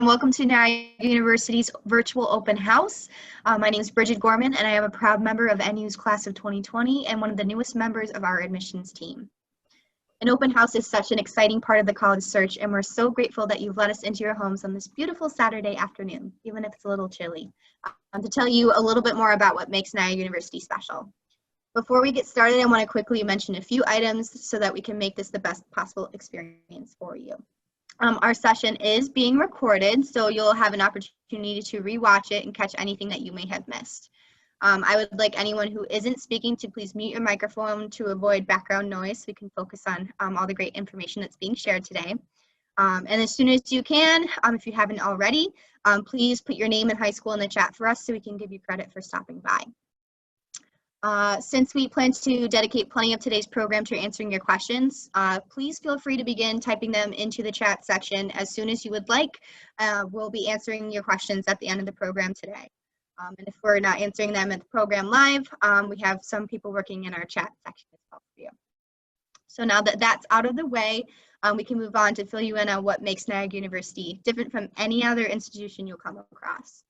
Welcome to Niagara University's virtual open house. My name is Brigid Gorman, and I am a proud member of NU's class of 2020 and one of the newest members of our admissions team. An open house is such an exciting part of the college search, and we're so grateful that you've let us into your homes on this beautiful Saturday afternoon, even if it's a little chilly, to tell you a little bit more about what makes Niagara University special. Before we get started, I want to quickly mention a few items so that we can make this the best possible experience for you. Our session is being recorded, so you'll have an opportunity to rewatch it and catch anything that you may have missed. I would like anyone who isn't speaking to please mute your microphone to avoid background noise so we can focus on all the great information that's being shared today. And as soon as you can, if you haven't already, please put your name and high school in the chat for us so we can give you credit for stopping by. Since we plan to dedicate plenty of today's program to answering your questions, please feel free to begin typing them into the chat section as soon as you would like. We'll be answering your questions at the end of the program today. And if we're not answering them at the program live, we have some people working in our chat section as well for you. So now that that's out of the way, we can move on to fill you in on what makes Niagara University different from any other institution you'll come across.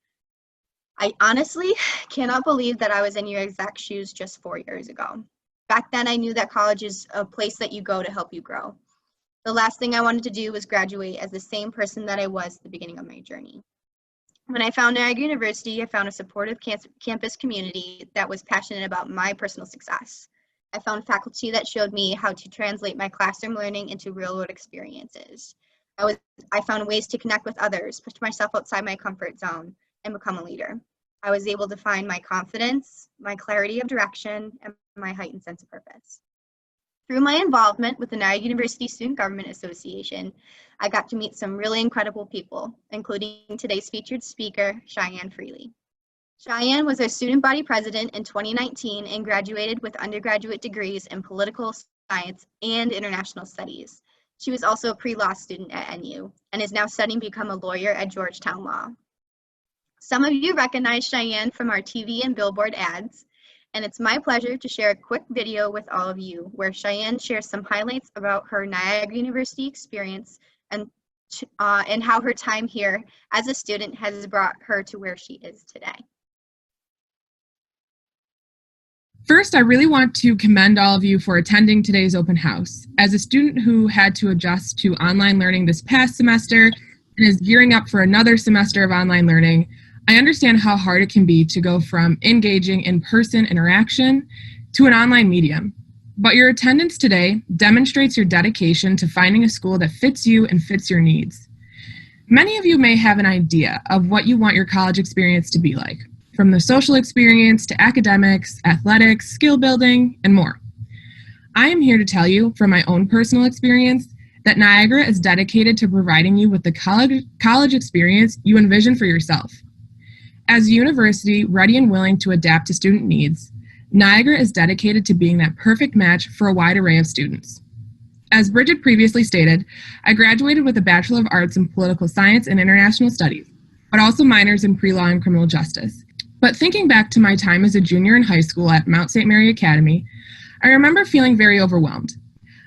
I honestly cannot believe that I was in your exact shoes just 4 years ago. Back then, I knew that college is a place that you go to help you grow. The last thing I wanted to do was graduate as the same person that I was at the beginning of my journey. When I found Niagara University, I found a supportive campus community that was passionate about my personal success. I found faculty that showed me how to translate my classroom learning into real-world experiences. I found ways to connect with others, push myself outside my comfort zone, and become a leader. I was able to find my confidence, my clarity of direction, and my heightened sense of purpose. Through my involvement with the Niagara University Student Government Association, I got to meet some really incredible people, including today's featured speaker, Cheyenne Freely. Cheyenne was our student body president in 2019 and graduated with undergraduate degrees in political science and international studies. She was also a pre-law student at NU and is now studying to become a lawyer at Georgetown Law. Some of you recognize Cheyenne from our TV and billboard ads, and it's my pleasure to share a quick video with all of you where Cheyenne shares some highlights about her Niagara University experience and how her time here as a student has brought her to where she is today. First, I really want to commend all of you for attending today's open house. As a student who had to adjust to online learning this past semester and is gearing up for another semester of online learning, I understand how hard it can be to go from engaging in-person interaction to an online medium. But your attendance today demonstrates your dedication to finding a school that fits you and fits your needs. Many of you may have an idea of what you want your college experience to be like, from the social experience to academics, athletics, skill building, and more. I am here to tell you from my own personal experience that Niagara is dedicated to providing you with the college experience you envision for yourself. As a university ready and willing to adapt to student needs, Niagara is dedicated to being that perfect match for a wide array of students. As Brigid previously stated, I graduated with a Bachelor of Arts in Political Science and International Studies, but also minors in pre-law and criminal justice. But thinking back to my time as a junior in high school at Mount St. Mary Academy, I remember feeling very overwhelmed.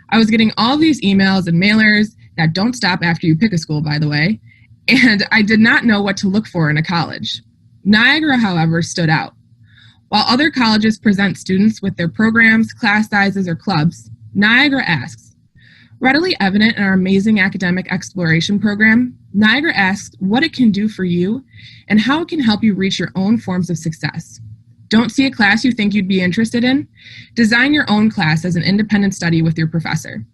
I was getting all these emails and mailers that don't stop after you pick a school, by the way, and I did not know what to look for in a college. Niagara, however, stood out. While other colleges present students with their programs, class sizes, or clubs, Niagara asks. Readily evident in our amazing academic exploration program, Niagara asks what it can do for you and how it can help you reach your own forms of success. Don't see a class you think you'd be interested in? Design your own class as an independent study with your professor.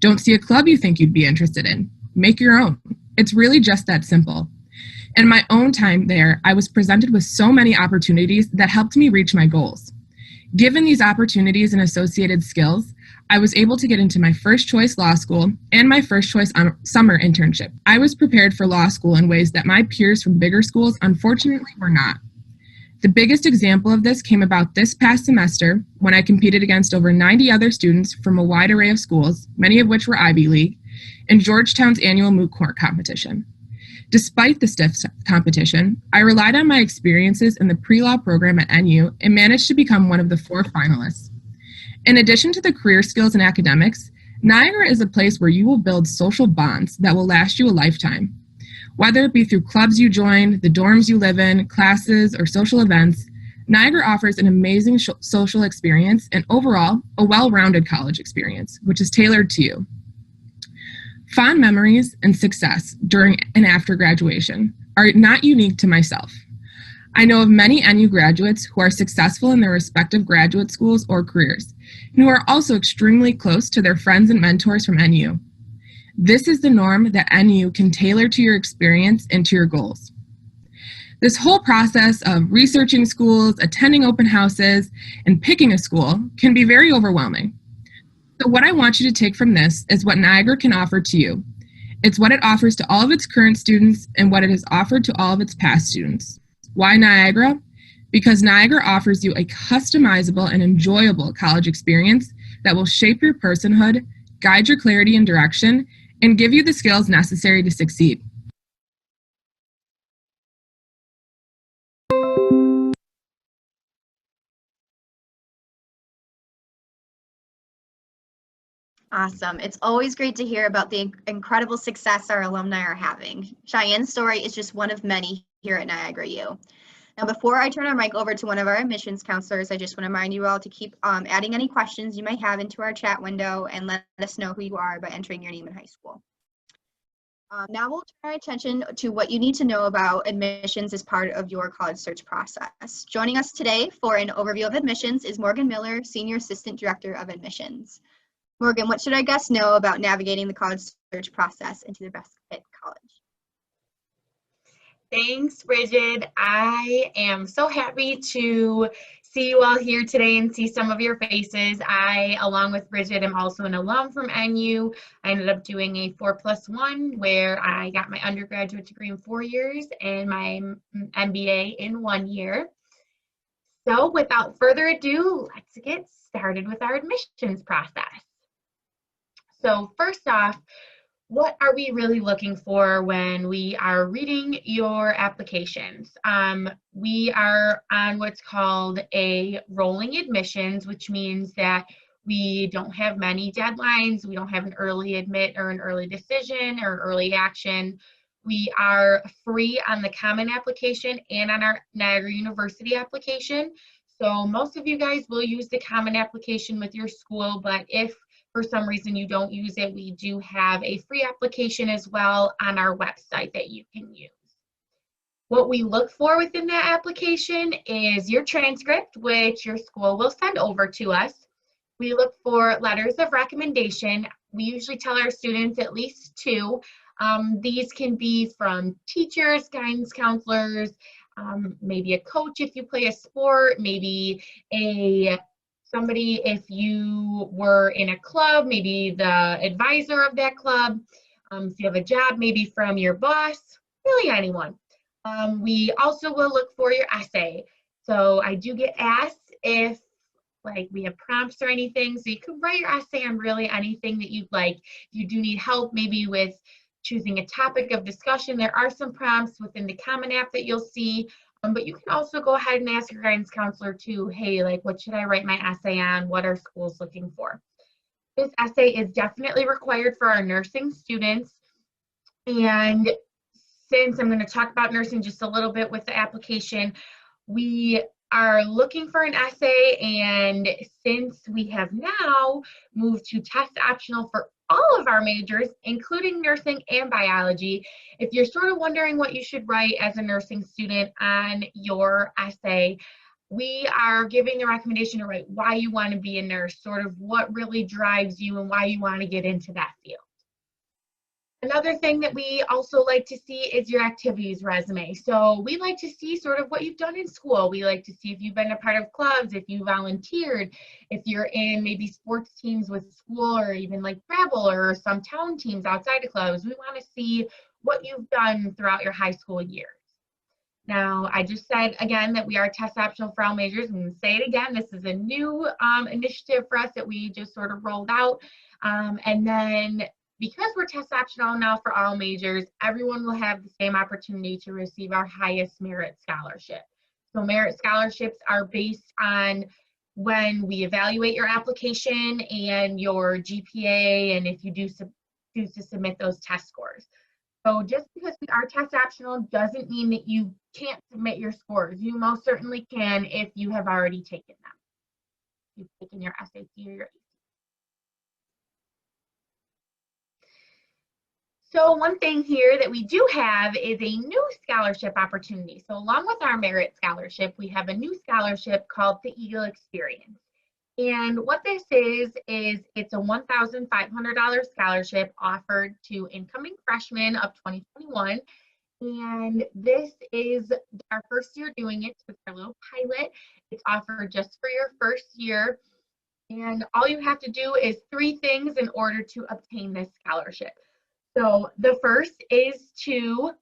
Don't see a club you think you'd be interested in? Make your own. It's really just that simple. In my own time there, I was presented with so many opportunities that helped me reach my goals. Given these opportunities and associated skills, I was able to get into my first choice law school and my first choice summer internship. I was prepared for law school in ways that my peers from bigger schools unfortunately were not. The biggest example of this came about this past semester when I competed against over 90 other students from a wide array of schools, many of which were Ivy League, in Georgetown's annual moot court competition. Despite the stiff competition, I relied on my experiences in the pre-law program at NU and managed to become one of the 4 finalists. In addition to the career skills and academics, Niagara is a place where you will build social bonds that will last you a lifetime. Whether it be through clubs you join, the dorms you live in, classes, or social events, Niagara offers an amazing social experience and overall, a well-rounded college experience, which is tailored to you. Fond memories and success during and after graduation are not unique to myself. I know of many NU graduates who are successful in their respective graduate schools or careers, and who are also extremely close to their friends and mentors from NU. This is the norm that NU can tailor to your experience and to your goals. This whole process of researching schools, attending open houses, and picking a school can be very overwhelming. So what I want you to take from this is what Niagara can offer to you. It's what it offers to all of its current students and what it has offered to all of its past students. Why Niagara? Because Niagara offers you a customizable and enjoyable college experience that will shape your personhood, guide your clarity and direction, and give you the skills necessary to succeed. Awesome. It's always great to hear about the incredible success our alumni are having. Cheyenne's story is just one of many here at Niagara U. Now, before I turn our mic over to one of our admissions counselors, I just want to remind you all to keep adding any questions you might have into our chat window and let us know who you are by entering your name in high school. Now we'll turn our attention to what you need to know about admissions as part of your college search process. Joining us today for an overview of admissions is Morgan Miller, Senior Assistant Director of Admissions. Morgan, what should our guests know about navigating the college search process into their best fit college? Thanks, Brigid. I am so happy to see you all here today and see some of your faces. I, along with Brigid, am also an alum from NU. I ended up doing a 4+1 where I got my undergraduate degree in 4 years and my MBA in 1 year. So without further ado, let's get started with our admissions process. So first off, what are we really looking for when we are reading your applications? We are on what's called a rolling admissions, which means that we don't have many deadlines. We don't have an early admit or an early decision or early action. We are free on the Common application and on our Niagara University application. So most of you guys will use the Common application with your school, but if for some reason you don't use it, we do have a free application as well on our website that you can use. What we look for within that application is your transcript, which your school will send over to us. We look for letters of recommendation. We usually tell our students at least 2. These can be from teachers, guidance counselors, maybe a coach if you play a sport, maybe somebody if you were in a club, maybe the advisor of that club. If you have a job, maybe from your boss, really anyone. We also will look for your essay. So I do get asked if we have prompts or anything, so you can write your essay on really anything that you'd like. If you do need help maybe with choosing a topic of discussion, there are some prompts within the Common app that you'll see. But you can also go ahead and ask your guidance counselor too, hey, what should I write my essay on? What are schools looking for? This essay is definitely required for our nursing students. And since I'm going to talk about nursing just a little bit with the application, we are looking for an essay, and since we have now moved to test optional for all of our majors, including nursing and biology, if you're sort of wondering what you should write as a nursing student on your essay, we are giving the recommendation to write why you want to be a nurse, sort of what really drives you and why you want to get into that field. Another thing that we also like to see is your activities resume. So we like to see sort of what you've done in school. We like to see if you've been a part of clubs, if you volunteered, if you're in maybe sports teams with school, or even travel or some town teams outside of clubs. We want to see what you've done throughout your high school years. Now, I just said again that we are test optional for all majors. I'm going to say it again. This is a new initiative for us that we just sort of rolled out. And then because we're test optional now for all majors, everyone will have the same opportunity to receive our highest merit scholarship. So merit scholarships are based on when we evaluate your application and your GPA, and if you do choose to submit those test scores. So just because we are test optional doesn't mean that you can't submit your scores. You most certainly can if you have already taken them. You've taken your SAT or your ACT. So one thing here that we do have is a new scholarship opportunity. So along with our merit scholarship, we have a new scholarship called the Eagle Experience. And what this is it's a $1,500 scholarship offered to incoming freshmen of 2021. And this is our first year doing it, so it's our little pilot. It's offered just for your first year. And all you have to do is 3 things in order to obtain this scholarship. So the first is to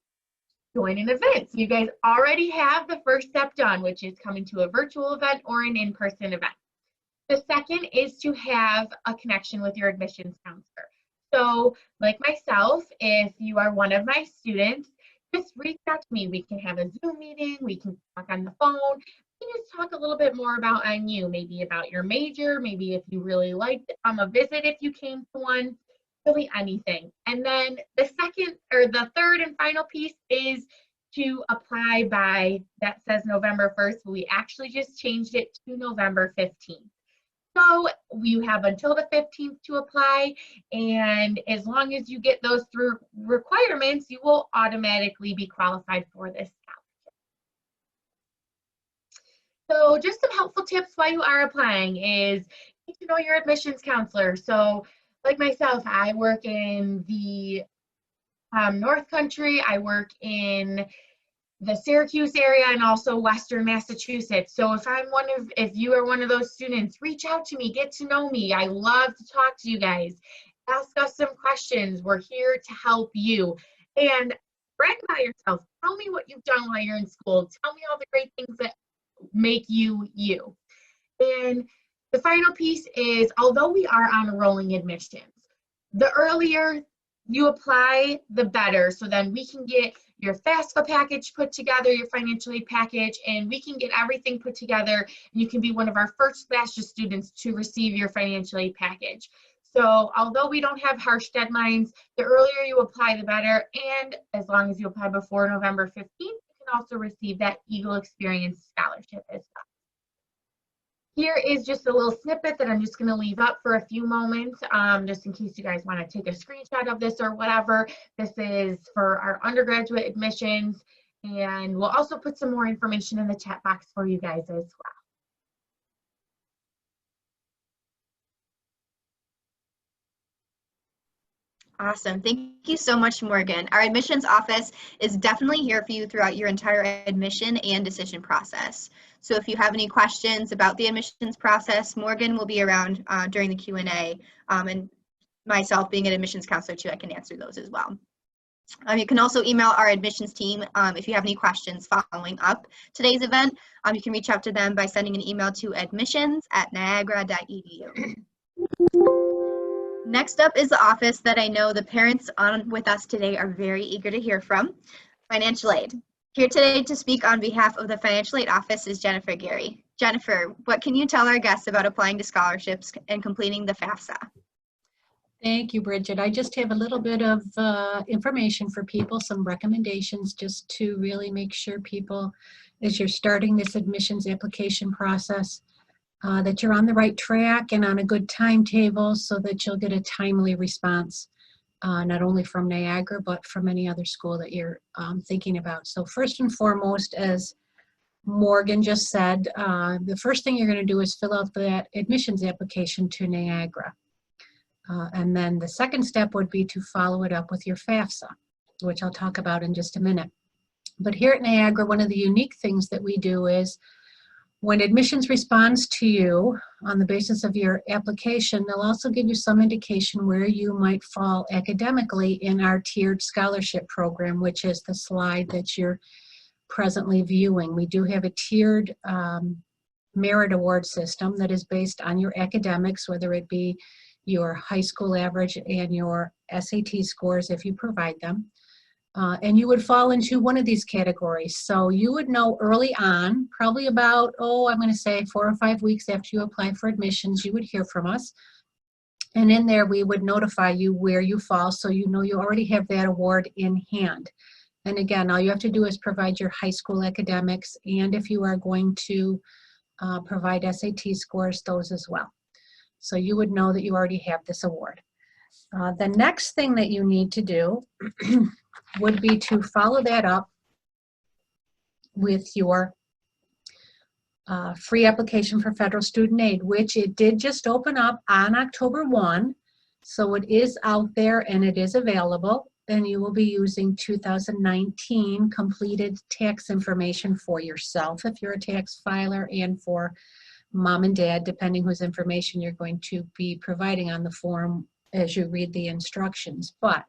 join an event. So you guys already have the first step done, which is coming to a virtual event or an in-person event. The second is to have a connection with your admissions counselor. So like myself, if you are one of my students, just reach out to me. We can have a Zoom meeting, we can talk on the phone, we can just talk a little bit more about NU, maybe about your major, maybe if you really liked a visit if you came to one, really anything. And then the third and final piece is to apply by, that says November 1st, but we actually just changed it to November 15th. So you have until the 15th to apply, and as long as you get those 3 requirements, you will automatically be qualified for this scholarship. So just some helpful tips while you are applying is get to know your admissions counselor. So like myself, I work in the North Country, I work in the Syracuse area and also Western Massachusetts. So if you are one of those students, reach out to me, get to know me. I love to talk to you guys. Ask us some questions. We're here to help you. And brag about yourself. Tell me what you've done while you're in school. Tell me all the great things that make you you. And the final piece is, although we are on rolling admissions, the earlier you apply, the better. So then we can get your FAFSA package put together, your financial aid package, and we can get everything put together. And you can be one of our first batch of students to receive your financial aid package. So although we don't have harsh deadlines, the earlier you apply, the better. And as long as you apply before November 15th, you can also receive that Eagle Experience scholarship as well. Here is just a little snippet that I'm just going to leave up for a few moments, just in case you guys want to take a screenshot of this or whatever. This is for our undergraduate admissions, and we'll also put some more information in the chat box for you guys as well. Awesome. Thank you so much, Morgan. Our admissions office is definitely here for you throughout your entire admission and decision process. So if you have any questions about the admissions process, Morgan will be around during the Q&A, and myself being an admissions counselor too, I can answer those as well. You can also email our admissions team if you have any questions following up today's event. You can reach out to them by sending an email to admissions@niagara.edu. Next up is the office that I know the parents on with us today are very eager to hear from, financial aid. Here today to speak on behalf of the financial aid office is Jennifer Gary. Jennifer, what can you tell our guests about applying to scholarships and completing the FAFSA? Thank you, Brigid. I just have a little bit of information for people, some recommendations just to really make sure people, as you're starting this admissions application process, that you're on the right track and on a good timetable so that you'll get a timely response, not only from Niagara, but from any other school that you're thinking about. So first and foremost, as Morgan just said, the first thing you're going to do is fill out that admissions application to Niagara. And then the second step would be to follow it up with your FAFSA, which I'll talk about in just a minute. But here at Niagara, one of the unique things that we do is when admissions responds to you on the basis of your application, they'll also give you some indication where you might fall academically in our tiered scholarship program, which is the slide that you're presently viewing. We do have a tiered merit award system that is based on your academics, whether it be your high school average and your SAT scores if you provide them. And you would fall into one of these categories. So you would know early on, probably about, I'm going to say 4 or 5 weeks after you apply for admissions, you would hear from us. And in there, we would notify you where you fall, so you know you already have that award in hand. And again, all you have to do is provide your high school academics, and if you are going to provide SAT scores, those as well. So you would know that you already have this award. The next thing that you need to do would be to follow that up with your free application for federal student aid, which it did just open up on October 1. So it is out there and it is available, and you will be using 2019 completed tax information for yourself if you're a tax filer, and for mom and dad, depending whose information you're going to be providing on the form as you read the instructions. But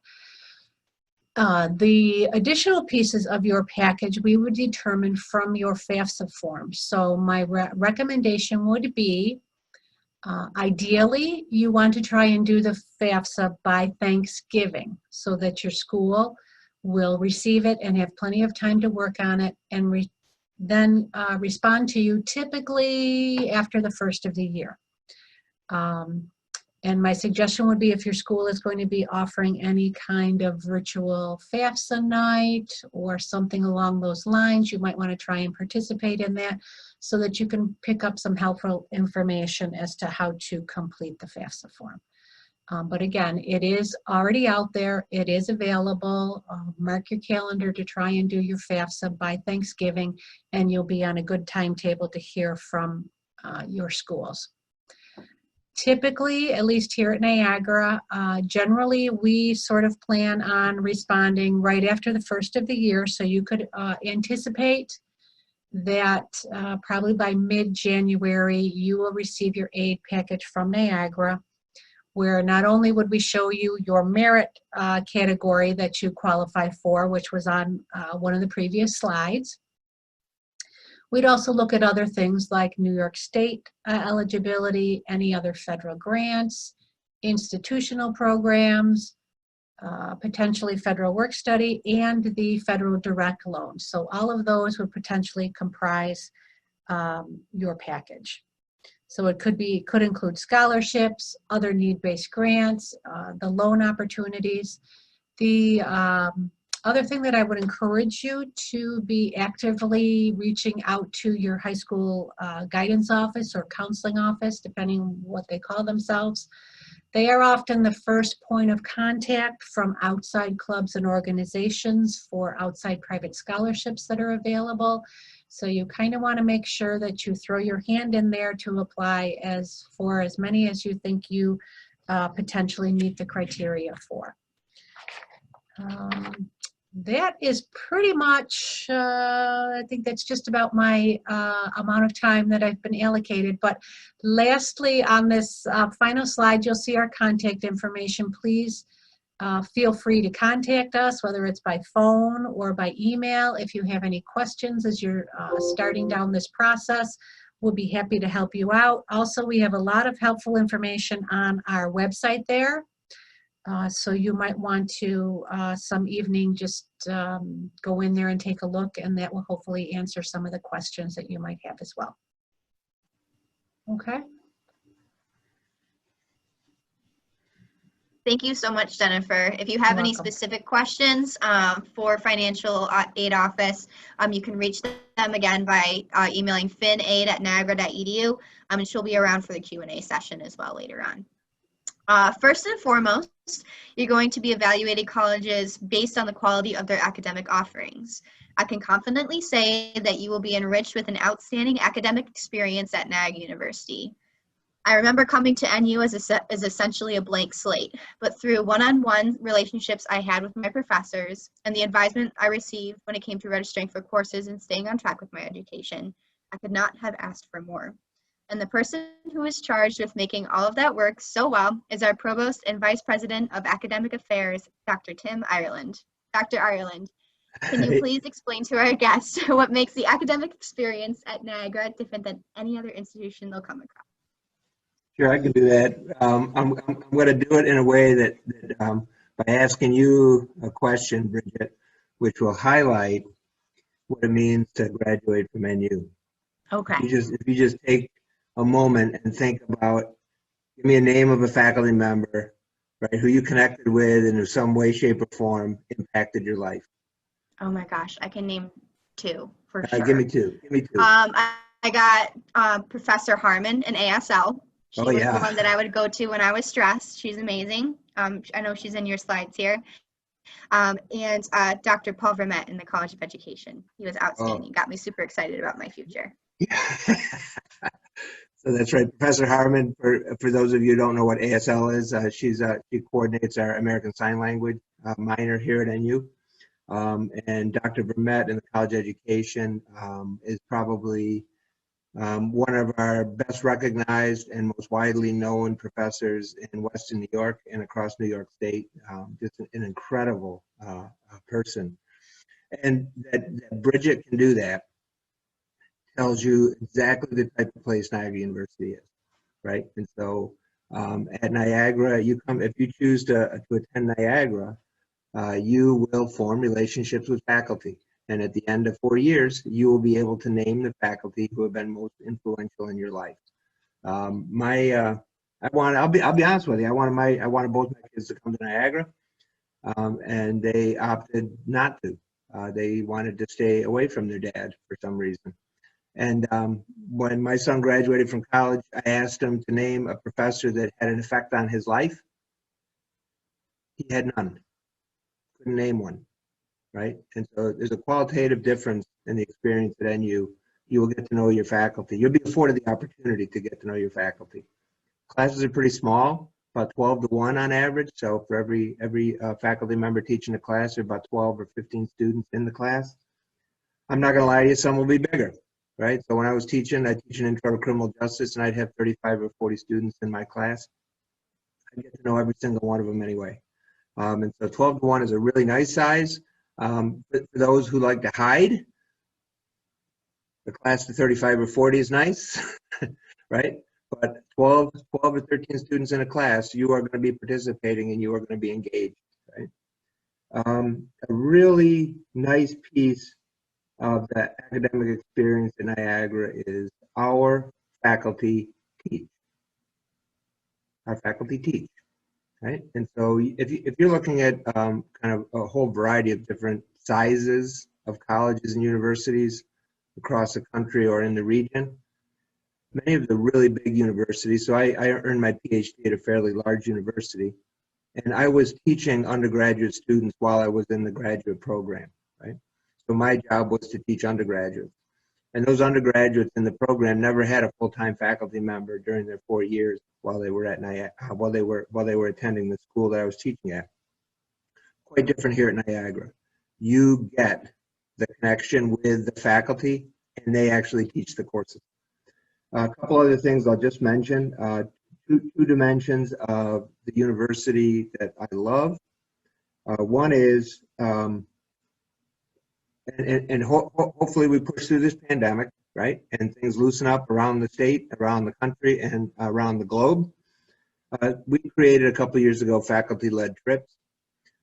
the additional pieces of your package we would determine from your FAFSA form. So my recommendation would be, ideally, you want to try and do the FAFSA by Thanksgiving so that your school will receive it and have plenty of time to work on it, and then respond to you typically after the first of the year. And my suggestion would be, if your school is going to be offering any kind of virtual FAFSA night or something along those lines, you might want to try and participate in that so that you can pick up some helpful information as to how to complete the FAFSA form. But again, it is already out there. It is available. Mark your calendar to try and do your FAFSA by Thanksgiving, and you'll be on a good timetable to hear from your schools. Typically, at least here at Niagara, generally we sort of plan on responding right after the first of the year. So you could anticipate that probably by mid-January you will receive your aid package from Niagara, where not only would we show you your merit category that you qualify for, which was on one of the previous slides. We'd also look at other things like New York State eligibility, any other federal grants, institutional programs, potentially federal work study, and the federal direct loan. So all of those would potentially comprise your package. So it could include scholarships, other need-based grants, the loan opportunities. The other thing that I would encourage you to be actively reaching out to your high school guidance office or counseling office, depending on what they call themselves. They are often the first point of contact from outside clubs and organizations for outside private scholarships that are available. So you kind of want to make sure that you throw your hand in there to apply for as many as you think you potentially meet the criteria for. That is pretty much, I think that's just about my amount of time that I've been allocated. But lastly, on this final slide, you'll see our contact information. Please feel free to contact us, whether it's by phone or by email. If you have any questions as you're starting down this process, we'll be happy to help you out. Also, we have a lot of helpful information on our website there. So you might want to some evening just go in there and take a look, and that will hopefully answer some of the questions that you might have as well. Okay. Thank you so much, Jennifer. If you have any specific questions for Financial Aid Office, you can reach them again by emailing finaid@niagara.edu, and she'll be around for the Q&A session as well later on. First and foremost, you're going to be evaluating colleges based on the quality of their academic offerings. I can confidently say that you will be enriched with an outstanding academic experience at Niagara University. I remember coming to NU as essentially a blank slate, but through one-on-one relationships I had with my professors and the advisement I received when it came to registering for courses and staying on track with my education, I could not have asked for more. And the person who is charged with making all of that work so well is our Provost and Vice President of Academic Affairs, Dr. Tim Ireland. Dr. Ireland, can you please explain to our guests what makes the academic experience at Niagara different than any other institution they'll come across? Sure, I can do that. I'm going to do it in a way that by asking you a question, Brigid, which will highlight what it means to graduate from NU. Okay. If you just take a moment and think about Give me a name of a faculty member, right, who you connected with and in some way, shape, or form impacted your life. Oh my gosh, I can name two for Give sure. me two. Give me two. I got Professor Harmon in ASL. She Oh, was yeah. the one that I would go to when I was stressed. She's amazing. I know she's in your slides here. And Dr. Paul Vermette in the College of Education. He was outstanding. Got me super excited about my future. Yeah. So that's right. Professor Harmon, for those of you who don't know what ASL is, she coordinates our American Sign Language minor here at NU. And Dr. Vermette in the College of Education is probably one of our best recognized and most widely known professors in Western New York and across New York State. Just an incredible person. And that Brigid can do that tells you exactly the type of place Niagara University is, right? And so at Niagara, if you choose to attend Niagara, you will form relationships with faculty. And at the end of 4 years, you will be able to name the faculty who have been most influential in your life. I'll be honest with you. I wanted both my kids to come to Niagara, and they opted not to. They wanted to stay away from their dad for some reason. And when my son graduated from college, I asked him to name a professor that had an effect on his life. He had none. Couldn't name one, right? And so there's a qualitative difference in the experience at NU. You will get to know your faculty. You'll be afforded the opportunity to get to know your faculty. Classes are pretty small, about 12 to 1 on average. So for every faculty member teaching a class, there are about 12 or 15 students in the class. I'm not going to lie to you, some will be bigger, right? So when I was teaching, I teach an intro to criminal justice, and I'd have 35 or 40 students in my class. I get to know every single one of them anyway. And so 12 to 1 is a really nice size. But for those who like to hide, the class to 35 or 40 is nice, right? But 12 or 13 students in a class, you are going to be participating and you are going to be engaged, right? A really nice piece of the academic experience in Niagara is our faculty teach. Our faculty teach, right? And so if you're looking at kind of a whole variety of different sizes of colleges and universities across the country or in the region, many of the really big universities, so I earned my PhD at a fairly large university, and I was teaching undergraduate students while I was in the graduate program, right? So my job was to teach undergraduates. And those undergraduates in the program never had a full-time faculty member during their 4 years while they were at Niagara, while they were attending the school that I was teaching at. Quite different here at Niagara. You get the connection with the faculty, and they actually teach the courses. A couple other things I'll just mention. Two dimensions of the university that I love. One is, hopefully we push through this pandemic, right? And things loosen up around the state, around the country, and around the globe. We created a couple years ago faculty-led trips.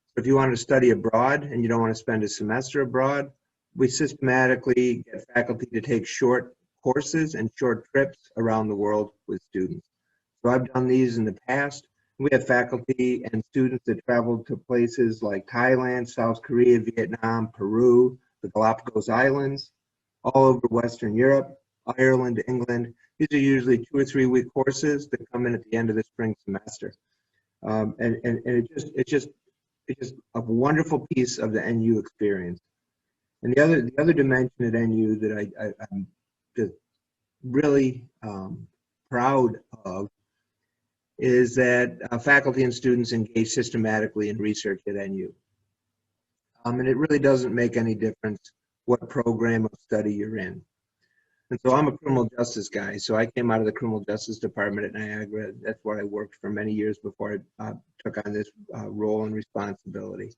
So if you want to study abroad and you don't want to spend a semester abroad, we systematically get faculty to take short courses and short trips around the world with students. So I've done these in the past. We have faculty and students that traveled to places like Thailand, South Korea, Vietnam, Peru, the Galapagos Islands, all over Western Europe, Ireland, England. These are usually 2 or 3 week courses that come in at the end of the spring semester. And it's just a wonderful piece of the NU experience. And the other dimension at NU that I'm just really proud of is that faculty and students engage systematically in research at NU. And it really doesn't make any difference what program of study you're in. And so I'm a criminal justice guy. So I came out of the criminal justice department at Niagara. That's where I worked for many years before I took on this role and responsibility.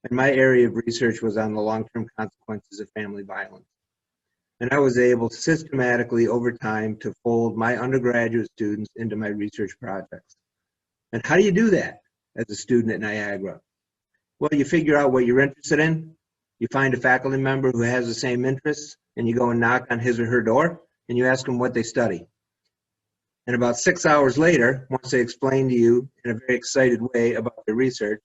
And my area of research was on the long-term consequences of family violence. And I was able systematically over time to fold my undergraduate students into my research projects. And how do you do that as a student at Niagara? Well, you figure out what you're interested in. You find a faculty member who has the same interests, and you go and knock on his or her door, and you ask them what they study. And about 6 hours later, once they explain to you in a very excited way about their research,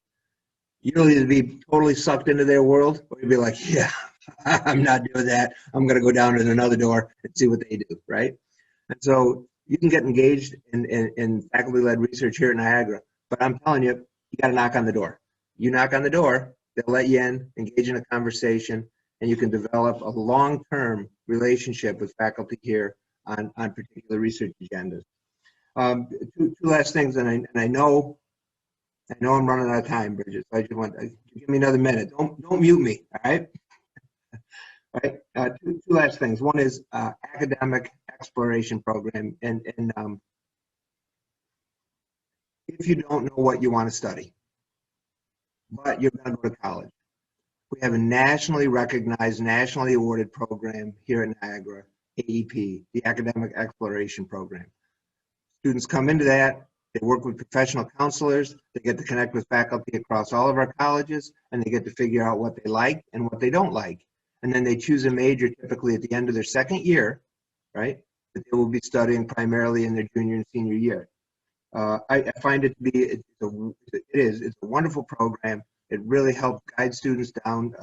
you'll either be totally sucked into their world, or you'll be like, yeah, I'm not doing that. I'm going to go down to another door and see what they do, right? And so you can get engaged in faculty-led research here at Niagara, but I'm telling you, you got to knock on the door. You knock on the door, they'll let you in, engage in a conversation, and you can develop a long-term relationship with faculty here on particular research agendas. Two last things, and I know I'm running out of time, Brigid, so I just want to give me another minute. Don't mute me, all right? All right. Two last things. One is academic exploration program, and if you don't know what you want to study, but you're going to go to college, we have a nationally recognized, nationally awarded program here at Niagara, AEP, the Academic Exploration Program. Students come into that, they work with professional counselors, they get to connect with faculty across all of our colleges, and they get to figure out what they like and what they don't like. And then they choose a major typically at the end of their second year, right, that they will be studying primarily in their junior and senior year. I find it to be, it's a wonderful program. It really helps guide students down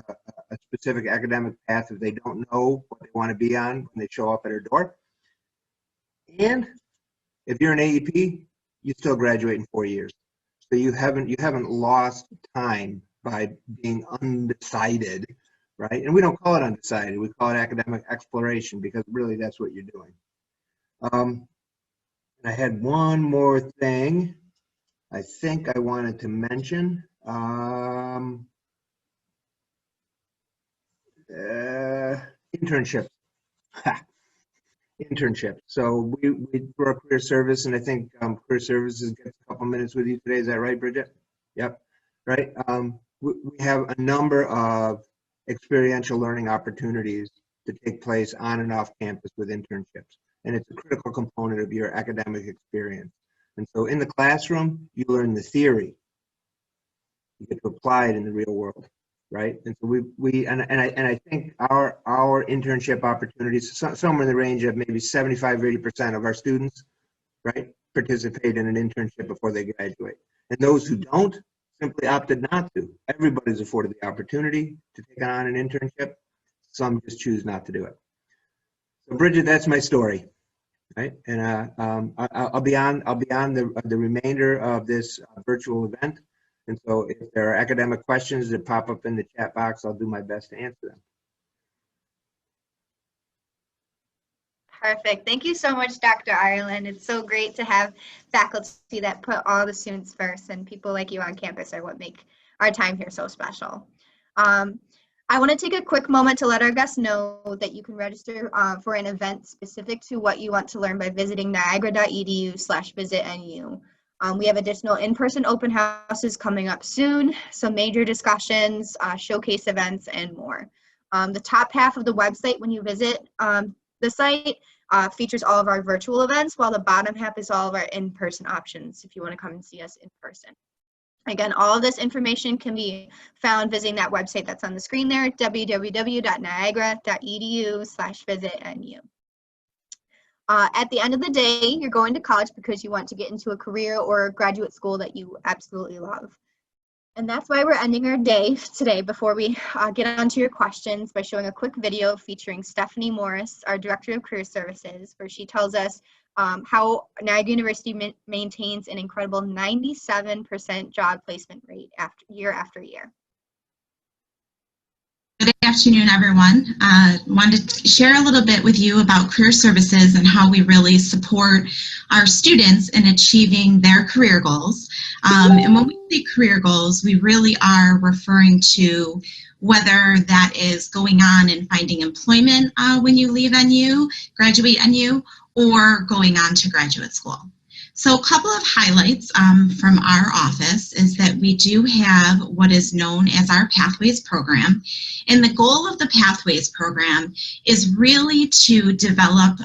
a specific academic path if they don't know what they want to be on when they show up at our door. And if you're an AEP, you still graduate in 4 years. So you haven't lost time by being undecided, right? And we don't call it undecided, we call it academic exploration, because really that's what you're doing. And I had one more thing I think I wanted to mention. Internship. Internship. So we through our career service, and I think career services gets a couple minutes with you today. Is that right, Brigid? Yep. Right. We have a number of experiential learning opportunities to take place on and off campus with internships, and it's a critical component of your academic experience. And so in the classroom, you learn the theory. You get to apply it in the real world, right? And so I think our internship opportunities, somewhere in the range of maybe 75 or 80% of our students, right, participate in an internship before they graduate. And those who don't simply opted not to. Everybody's afforded the opportunity to take on an internship. Some just choose not to do it. So Brigid, that's my story, right? And I'll be on the remainder of this virtual event. And so if there are academic questions that pop up in the chat box, I'll do my best to answer them. Perfect. Thank you so much, Dr. Ireland. It's so great to have faculty that put all the students first, and people like you on campus are what make our time here so special. I want to take a quick moment to let our guests know that you can register for an event specific to what you want to learn by visiting niagara.edu/visitnu. We have additional in-person open houses coming up soon, some major discussions, showcase events, and more. The top half of the website when you visit the site features all of our virtual events, while the bottom half is all of our in-person options if you want to come and see us in person. Again, all of this information can be found visiting that website that's on the screen there, www.niagara.edu/visitnu. At the end of the day, you're going to college because you want to get into a career or a graduate school that you absolutely love. And that's why we're ending our day today before we get onto your questions by showing a quick video featuring Stephanie Morris, our Director of Career Services, where she tells us how Niagara University maintains an incredible 97% job placement rate year after year. Good afternoon, everyone. Wanted to share a little bit with you about career services and how we really support our students in achieving their career goals. And when we say career goals, we really are referring to whether that is going on and finding employment when you leave NU, graduate NU, or going on to graduate school. So a couple of highlights from our office is that we do have what is known as our Pathways program. And the goal of the Pathways program is really to develop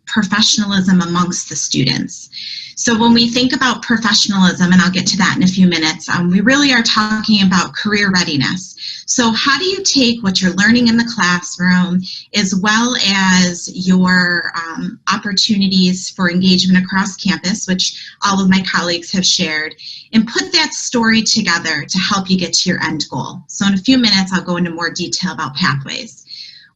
professionalism amongst the students. So when we think about professionalism, and I'll get to that in a few minutes, we really are talking about career readiness. So how do you take what you're learning in the classroom as well as your opportunities for engagement across campus, which all of my colleagues have shared, and put that story together to help you get to your end goal. So in a few minutes, I'll go into more detail about pathways.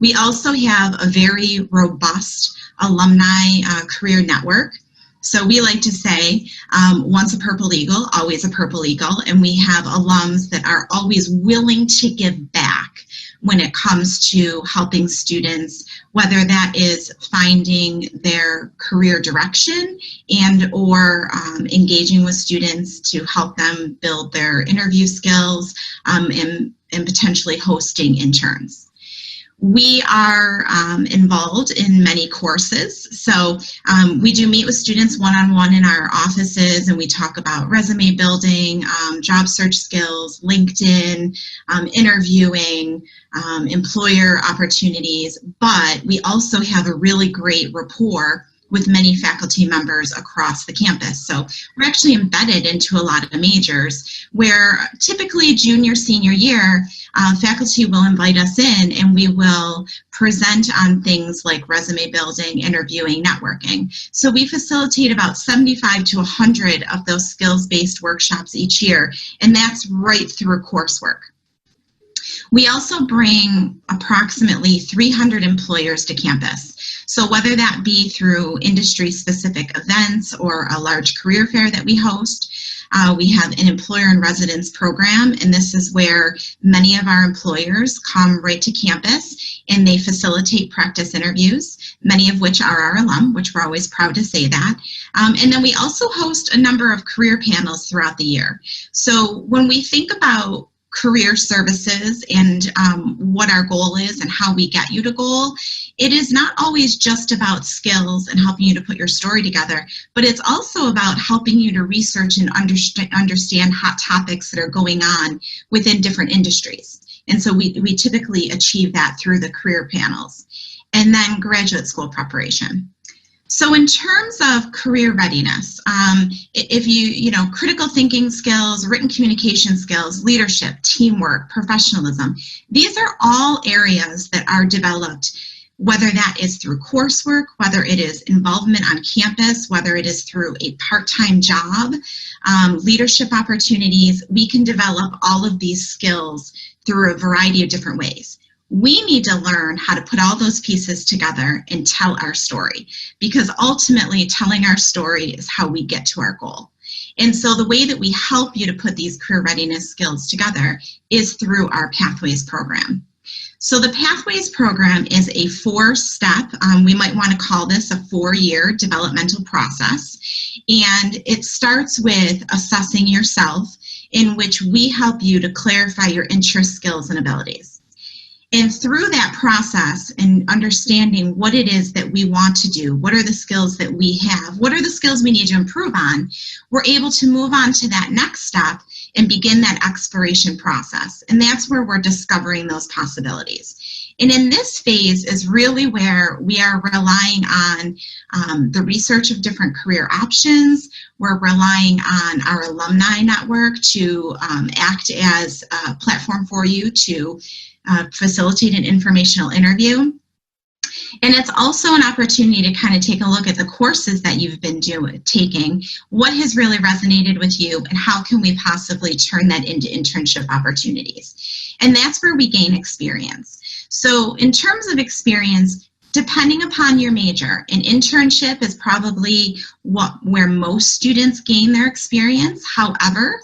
We also have a very robust alumni career network. So we like to say, once a Purple Eagle, always a Purple Eagle, and we have alums that are always willing to give back when it comes to helping students, whether that is finding their career direction and or engaging with students to help them build their interview skills and potentially hosting interns. We are involved in many courses. So we do meet with students one-on-one in our offices, and we talk about resume building, job search skills, LinkedIn, interviewing, employer opportunities, but we also have a really great rapport with many faculty members across the campus. So we're actually embedded into a lot of the majors where typically junior, senior year, faculty will invite us in and we will present on things like resume building, interviewing, networking. So we facilitate about 75 to 100 of those skills-based workshops each year, and that's right through coursework. We also bring approximately 300 employers to campus. So whether that be through industry-specific events or a large career fair that we host, we have an employer in residence program, and this is where many of our employers come right to campus and they facilitate practice interviews, many of which are our alum, which we're always proud to say that. And then we also host a number of career panels throughout the year. So when we think about career services and what our goal is and how we get you to goal, it is not always just about skills and helping you to put your story together, but it's also about helping you to research and understand hot topics that are going on within different industries. And so we typically achieve that through the career panels. And then graduate school preparation. So in terms of career readiness, if you know, critical thinking skills, written communication skills, leadership, teamwork, professionalism, these are all areas that are developed, whether that is through coursework, whether it is involvement on campus, whether it is through a part-time job, leadership opportunities. We can develop all of these skills through a variety of different ways. We need to learn how to put all those pieces together and tell our story, because ultimately telling our story is how we get to our goal. And so the way that we help you to put these career readiness skills together is through our Pathways program. So the Pathways program is a 4-step, we might want to call this a 4-year developmental process. And it starts with assessing yourself, in which we help you to clarify your interests, skills, and abilities. And through that process and understanding what it is that we want to do, what are the skills that we have, what are the skills we need to improve on, we're able to move on to that next step and begin that exploration process. And that's where we're discovering those possibilities. And in this phase is really where we are relying on the research of different career options. We're relying on our alumni network to act as a platform for you to facilitate an informational interview. And it's also an opportunity to kind of take a look at the courses that you've been taking, what has really resonated with you, and how can we possibly turn that into internship opportunities. And that's where we gain experience. So in terms of experience, depending upon your major, an internship is probably where most students gain their experience. However,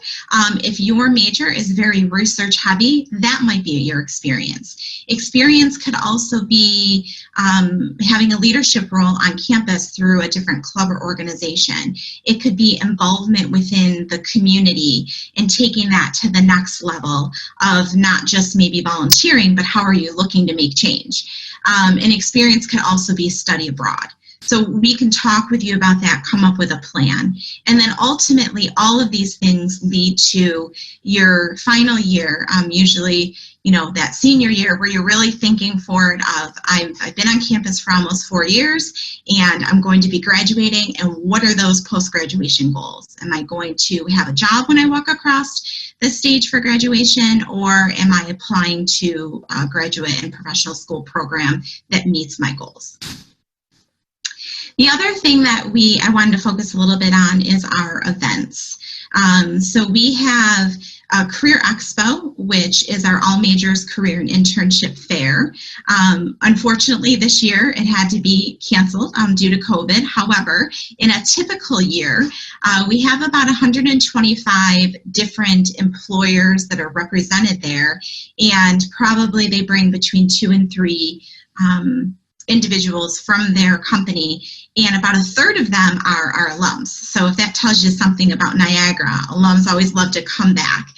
if your major is very research heavy, that might be your experience. Experience could also be having a leadership role on campus through a different club or organization. It could be involvement within the community and taking that to the next level of not just maybe volunteering, but how are you looking to make change? And experience can also be study abroad. So we can talk with you about that, come up with a plan. And then ultimately, all of these things lead to your final year, usually, you know, that senior year where you're really thinking forward of, I've been on campus for almost 4 years and I'm going to be graduating, and what are those post-graduation goals? Am I going to have a job when I walk across the stage for graduation, or am I applying to a graduate and professional school program that meets my goals? The other thing that I wanted to focus a little bit on is our events. So we have a Career Expo, which is our all majors career and internship fair. Unfortunately, this year it had to be canceled due to COVID. However, in a typical year, we have about 125 different employers that are represented there, and probably they bring between 2 and 3 individuals from their company, and about a third of them are our alums. So if that tells you something about Niagara, alums always love to come back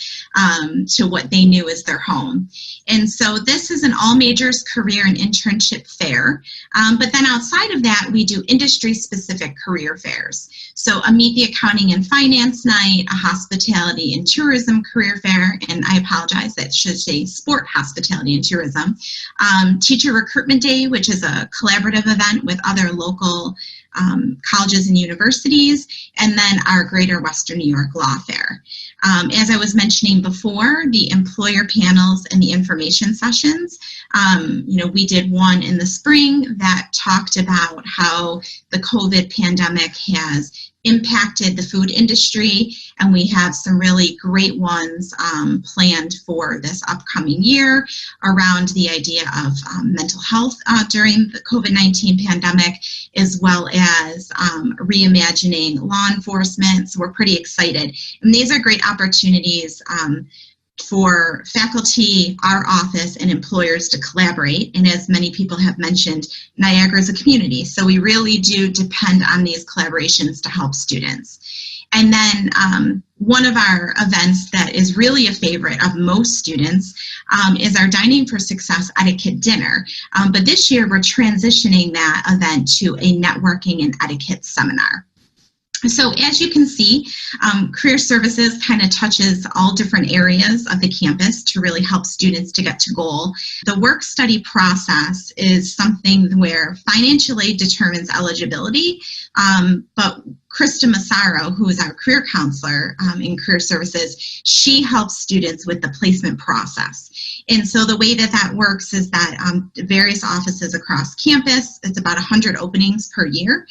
to what they knew as their home. And so this is an all majors career and internship fair. But then outside of that, we do industry specific career fairs. So a Meet the Accounting and Finance Night, a Hospitality and Tourism Career Fair, and I apologize, that should say Sport Hospitality and Tourism. Teacher Recruitment Day, which is a collaborative event with other local colleges and universities, and then our Greater Western New York Law Fair. As I was mentioning before, the employer panels and the information sessions, you know, we did one in the spring that talked about how the COVID pandemic has impacted the food industry, and we have some really great ones planned for this upcoming year around the idea of mental health during the COVID-19 pandemic, as well as reimagining law enforcement. So we're pretty excited. And these are great opportunities for faculty, our office, and employers to collaborate. And as many people have mentioned, Niagara is a community, so we really do depend on these collaborations to help students. And then one of our events that is really a favorite of most students is our Dining for Success Etiquette Dinner. But this year we're transitioning that event to a networking and etiquette seminar. So as you can see, Career Services kind of touches all different areas of the campus to really help students to get to goal. The work study process is something where financial aid determines eligibility, but Krista Massaro, who is our career counselor in Career Services, she helps students with the placement process. And so the way that that works is that various offices across campus, it's about 100 openings per year,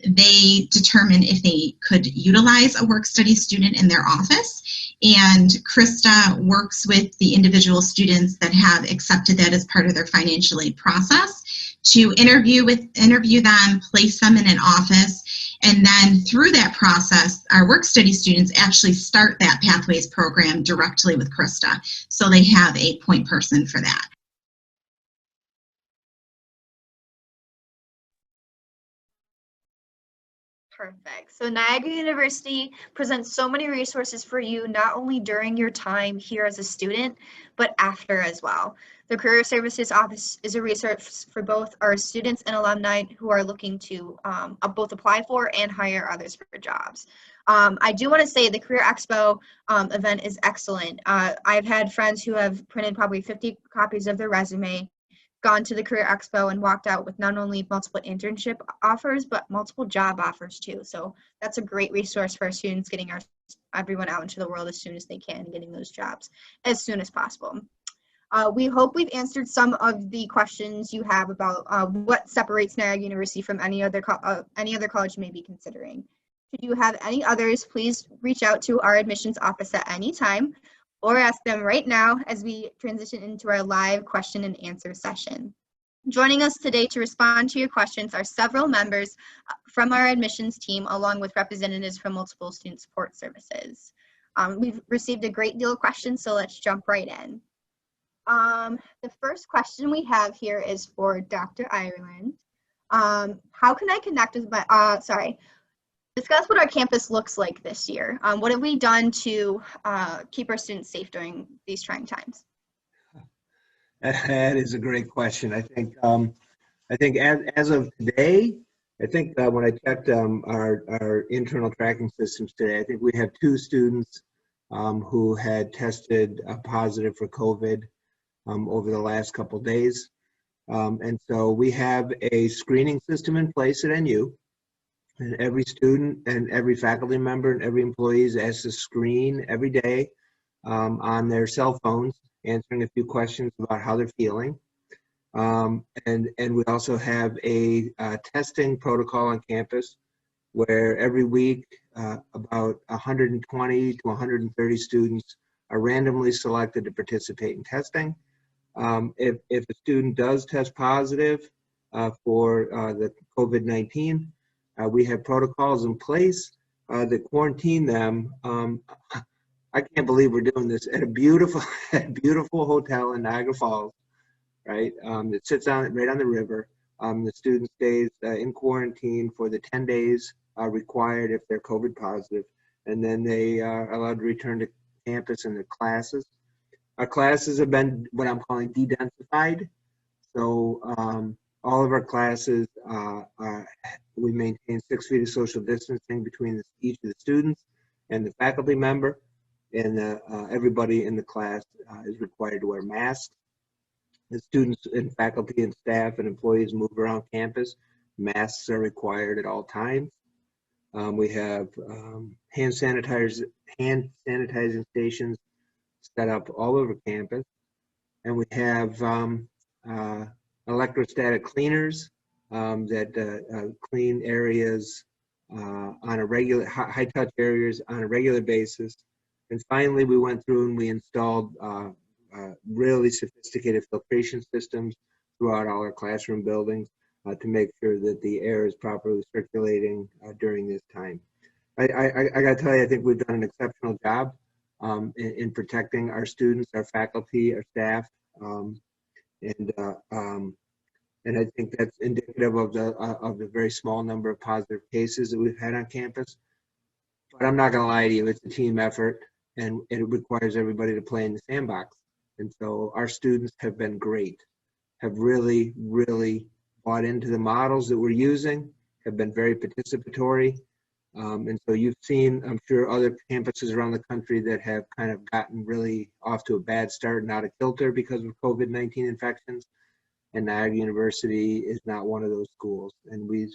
they determine if they could utilize a work study student in their office. And Krista works with the individual students that have accepted that as part of their financial aid process to interview them, place them in an office, and then through that process, our work study students actually start that Pathways program directly with Krista. So they have a point person for that. Perfect. So Niagara University presents so many resources for you, not only during your time here as a student, but after as well. The Career Services Office is a resource for both our students and alumni who are looking to both apply for and hire others for jobs. I do want to say the Career Expo event is excellent. I've had friends who have printed probably 50 copies of their resume, gone to the Career Expo, and walked out with not only multiple internship offers, but multiple job offers too. So that's a great resource for our students, getting everyone out into the world as soon as they can, getting those jobs as soon as possible. We hope we've answered some of the questions you have about what separates Niagara University from any other college you may be considering. Should you have any others, please reach out to our admissions office at any time, or ask them right now as we transition into our live question and answer session. Joining us today to respond to your questions are several members from our admissions team, along with representatives from multiple student support services. We've received a great deal of questions, so let's jump right in. The first question we have here is for Dr. Ireland. How can I connect with my, discuss what our campus looks like this year. What have we done to keep our students safe during these trying times? That is a great question. I think as of today, I think when I checked our internal tracking systems today, I think we have 2 students who had tested positive for COVID over the last couple days. And so we have a screening system in place at NU, and every student and every faculty member and every employee is asked to screen every day on their cell phones, answering a few questions about how they're feeling. And we also have a testing protocol on campus where every week about 120 to 130 students are randomly selected to participate in testing. If a student does test positive for the COVID-19, we have protocols in place that quarantine them. I can't believe we're doing this at a beautiful, beautiful hotel in Niagara Falls, right? It sits right on the river. The student stays in quarantine for the 10 days required if they're COVID positive, and then they are allowed to return to campus and their classes. Our classes have been what I'm calling de-densified. So all of our classes, we maintain 6 feet of social distancing between each of the students and the faculty member, and everybody in the class is required to wear masks. The students and faculty and staff and employees move around campus. Masks are required at all times. We have hand sanitizing stations set up all over campus, and we have electrostatic cleaners that clean areas on a regular, high-touch areas on a regular basis. And finally, we went through and we installed really sophisticated filtration systems throughout all our classroom buildings to make sure that the air is properly circulating during this time. I got to tell you, I think we've done an exceptional job in protecting our students, our faculty, our staff, and I think that's indicative of the very small number of positive cases that we've had on campus. But I'm not going to lie to you, it's a team effort, and it requires everybody to play in the sandbox. And so our students have been great, have really, really bought into the models that we're using, have been very participatory. And so you've seen, I'm sure, other campuses around the country that have kind of gotten really off to a bad start and out of kilter because of COVID-19 infections. And Niagara University is not one of those schools. And we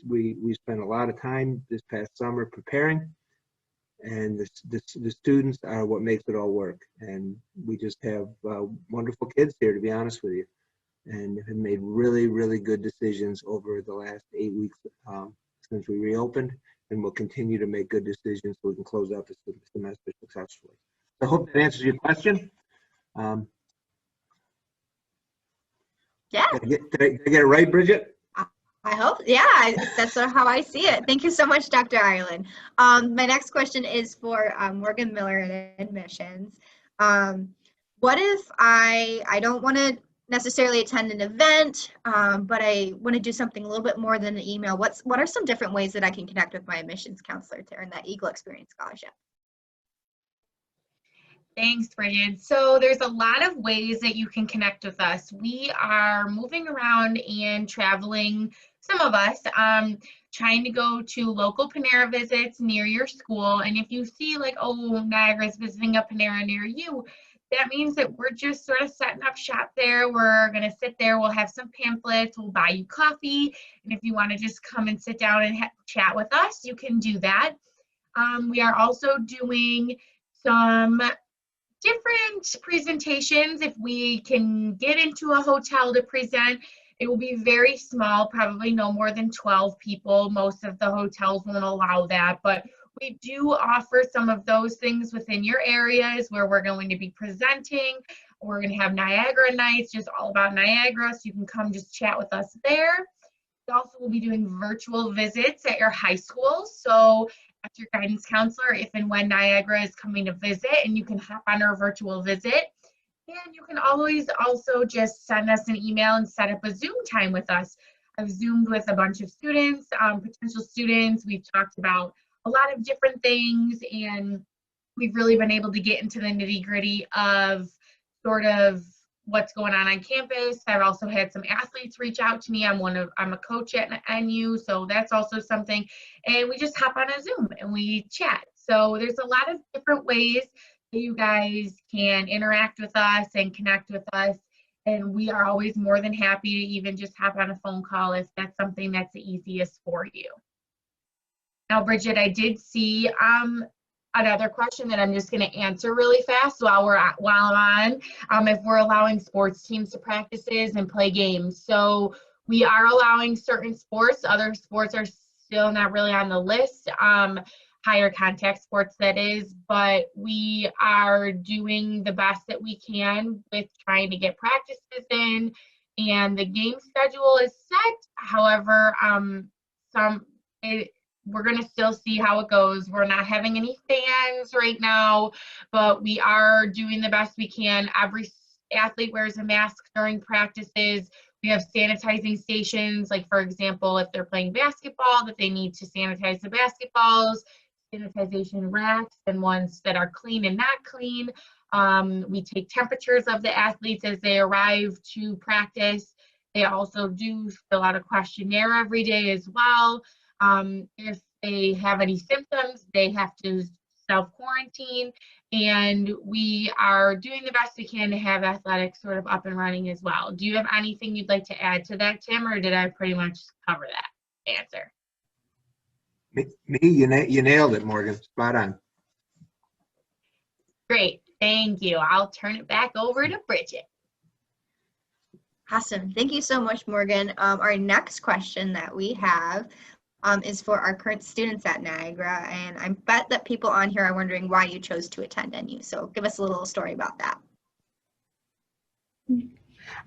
spent a lot of time this past summer preparing, and the students are what makes it all work. And we just have wonderful kids here, to be honest with you, and have made really, really good decisions over the last 8 weeks since we reopened, and we'll continue to make good decisions so we can close out the semester successfully. So I hope that answers your question. Yeah. Did I get it right, Brigid? I hope, yeah, that's sort of how I see it. Thank you so much, Dr. Ireland. My next question is for Morgan Miller at Admissions. What if I don't want to necessarily attend an event, but I want to do something a little bit more than an email? What are some different ways that I can connect with my admissions counselor to earn that Eagle Experience Scholarship? Thanks, Brigid. So there's a lot of ways that you can connect with us. We are moving around and traveling, some of us, trying to go to local Panera visits near your school. And if you see like, oh, Niagara's visiting a Panera near you, that means that we're just sort of setting up shop there. We're going to sit there. We'll have some pamphlets. We'll buy you coffee. And if you want to just come and sit down and chat with us, you can do that. We are also doing some different presentations. If we can get into a hotel to present, it will be very small, probably no more than 12 people. Most of the hotels won't allow that, but we do offer some of those things within your areas where we're going to be presenting. We're going to have Niagara nights, just all about Niagara, so you can come just chat with us there. We also will be doing virtual visits at your high schools. So ask your guidance counselor if and when Niagara is coming to visit, and you can hop on our virtual visit. And you can always also just send us an email and set up a Zoom time with us. I've Zoomed with a bunch of students, potential students. We've talked about a lot of different things, and we've really been able to get into the nitty-gritty of sort of what's going on campus. I've also had some athletes reach out to me. I'm a coach at NU, so that's also something. And we just hop on a Zoom and we chat. So there's a lot of different ways that you guys can interact with us and connect with us. And we are always more than happy to even just hop on a phone call if that's something that's the easiest for you. Now, Brigid, I did see another question that I'm just going to answer really fast while I'm on, if we're allowing sports teams to practices and play games. So we are allowing certain sports. Other sports are still not really on the list, higher contact sports that is, but we are doing the best that we can with trying to get practices in, and the game schedule is set. However, we're going to still see how it goes. We're not having any fans right now, but we are doing the best we can. Every athlete wears a mask during practices. We have sanitizing stations, like for example, if they're playing basketball, that they need to sanitize the basketballs, sanitization racks, and ones that are clean and not clean. We take temperatures of the athletes as they arrive to practice. They also do fill out a questionnaire every day as well. If they have any symptoms, they have to self-quarantine, and we are doing the best we can to have athletics sort of up and running as well. Do you have anything you'd like to add to that, Tim, or did I pretty much cover that answer? You nailed it, Morgan. Spot on. Great, thank you. I'll turn it back over to Brigid. Awesome. Thank you so much, Morgan. Our next question that we have is for our current students at Niagara, and I bet that people on here are wondering why you chose to attend NU. So give us a little story about that.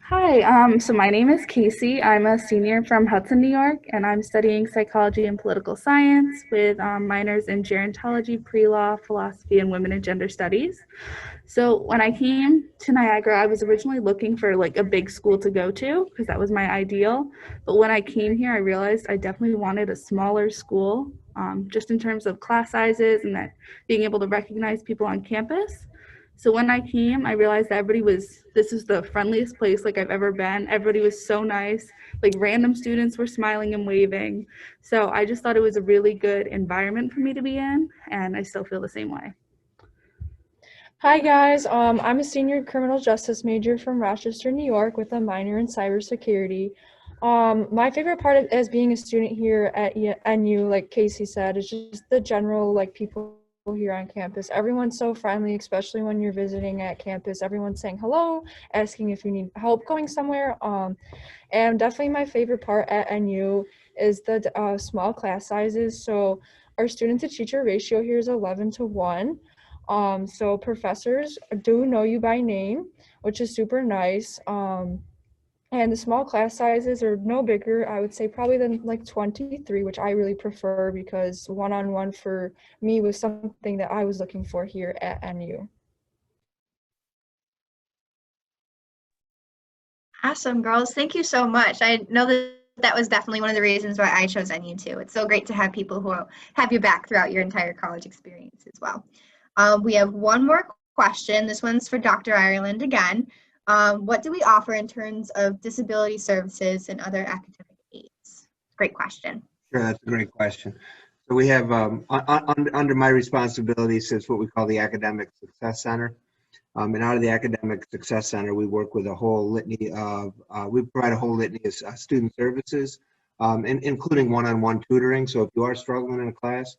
Hi, so my name is Casey. I'm a senior from Hudson, New York, and I'm studying psychology and political science with minors in gerontology, pre-law, philosophy, and women and gender studies. So when I came to Niagara, I was originally looking for like a big school to go to because that was my ideal. But when I came here, I realized I definitely wanted a smaller school, just in terms of class sizes and that being able to recognize people on campus. So when I came, I realized that this was the friendliest place like I've ever been. Everybody was so nice. Like random students were smiling and waving. So I just thought it was a really good environment for me to be in, and I still feel the same way. Hi guys, I'm a senior criminal justice major from Rochester, New York with a minor in cybersecurity. My favorite part as being a student here at NU, like Casey said, is just the general like people here on campus. Everyone's so friendly, especially when you're visiting at campus. Everyone's saying hello, asking if you need help going somewhere. And definitely my favorite part at NU is the small class sizes. So our student to teacher ratio here is 11-to-1. So professors do know you by name, which is super nice. And the small class sizes are no bigger, I would say probably than like 23, which I really prefer because one-on-one for me was something that I was looking for here at NU. Awesome, girls. Thank you so much. I know that was definitely one of the reasons why I chose NU too. It's so great to have people who have your back throughout your entire college experience as well. We have one more question. This one's for Dr. Ireland again. What do we offer in terms of disability services and other academic aids? Great question. Sure, that's a great question. So we have, under my responsibility sits what we call the Academic Success Center. And out of the Academic Success Center, we work with a whole litany of, we provide a whole litany of student services, including one-on-one tutoring. So if you are struggling in a class,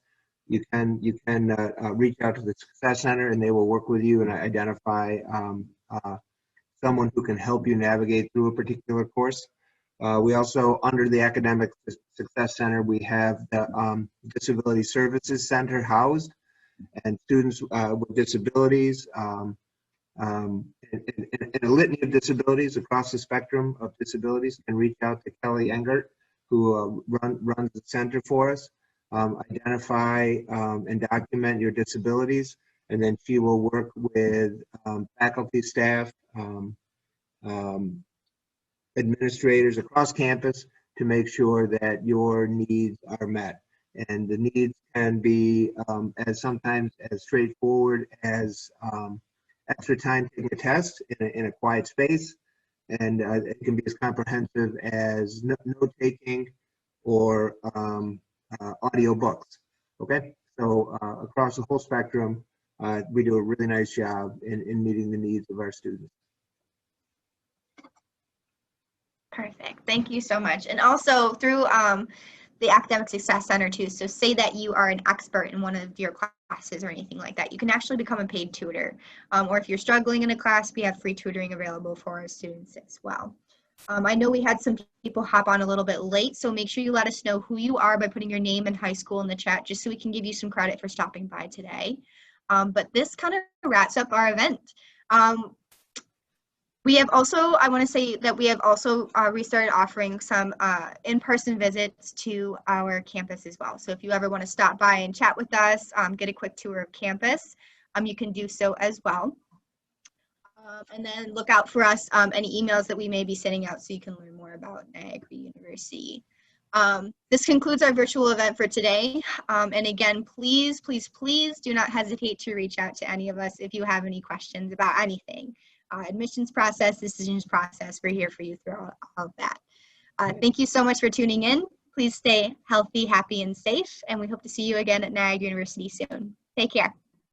you can reach out to the Success Center and they will work with you and identify someone who can help you navigate through a particular course. We also, under the Academic Success Center, we have the Disability Services Center housed, and students with disabilities, and a litany of disabilities across the spectrum of disabilities can reach out to Kelly Engert, who runs the center for us. Identify and document your disabilities, and then she will work with faculty, staff, administrators across campus to make sure that your needs are met. And the needs can be sometimes as straightforward as extra time taking a test in a quiet space. And it can be as comprehensive as note-taking or audio books, okay? So across the whole spectrum, we do a really nice job in meeting the needs of our students. Perfect. Thank you so much. And also through the Academic Success Center too. So say that you are an expert in one of your classes or anything like that. You can actually become a paid tutor. Or if you're struggling in a class, we have free tutoring available for our students as well. I know we had some people hop on a little bit late, so make sure you let us know who you are by putting your name and high school in the chat, just so we can give you some credit for stopping by today. But this kind of wraps up our event. We have also, I want to say that we have also restarted offering some in-person visits to our campus as well. So if you ever want to stop by and chat with us, get a quick tour of campus, you can do so as well. And then look out for us, any emails that we may be sending out so you can learn more about Niagara University. This concludes our virtual event for today. And again, please, please, please do not hesitate to reach out to any of us if you have any questions about anything. Admissions process, decisions process, we're here for you through all of that. Thank you so much for tuning in. Please stay healthy, happy, and safe, and we hope to see you again at Niagara University soon. Take care.